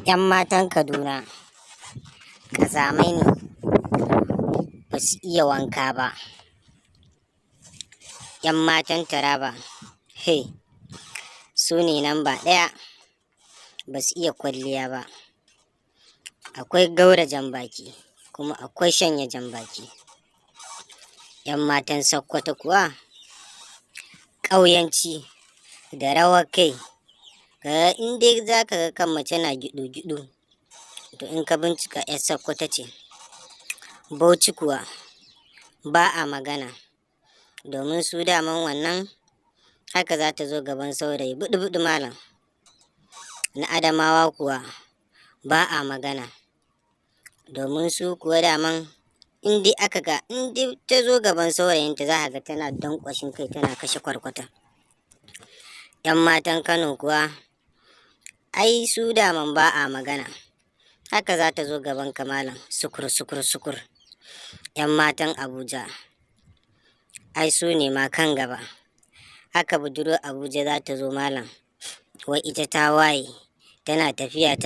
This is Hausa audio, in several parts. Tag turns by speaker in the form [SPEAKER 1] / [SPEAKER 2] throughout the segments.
[SPEAKER 1] 'Yan matan Kaduna ƙazamai ne, ba su iya wanka ba. 'Yan matan Taraba su ne namba ɗaya, ba su iya kwalliya ba. Akwai gaura jambaki kuma akwai shanya jambaki. 'Yan matan Sokoto kuwa ƙauyanci da rawar kai. In dai za ka ga kan mace na giɗu-giɗu, to in ka bincika 'yar Sokoto ce. Bauchi kuwa ba a magana, domin su daman wannan haka za ta zo gaban saurayi buɗu-buɗu malam. Na Adamawa kuwa ba a magana, domin su kuwa daman in dai ta zo gaban saurayinta za a ga tana danƙwashin kai tana kashe kwarkwata. 'Yan matan Kano kuwa ai su daman ba a magana, haka za ta zo gaban ka malam sukur sukur sukur. 'Yan matan Abuja ai su ne ma kan gaba, haka budurwar Abuja za ta zo malam, wai ita ta waye, tana tafiya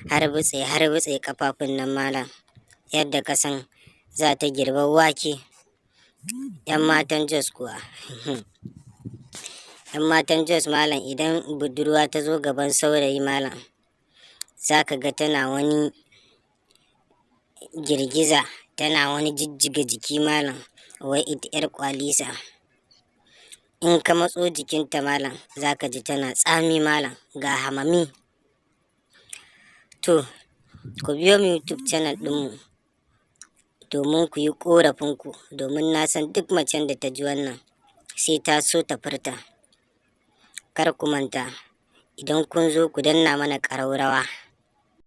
[SPEAKER 1] har butse kafafun nan malam, yadda ka san za ta girba wake. 'Yan matan Jos kuwa 'yan matan Jos malam, idan budurwa ta zo gaban saurayi malam, za ka ga tana wani girgiza, tana wani jijjiga jiki malam, wai ita 'yar kwalisa. In ka matso jikinta malam, za ka ji tana tsami malam, ga hamami. To, ku biyo mu YouTube channel ɗinmu domin ku yi ƙorafinku, domin na san duk macen da ta ji wannan sai ta so ta furta. Kar ku manta, idan kun zo ku danna mana ƙaraurawa.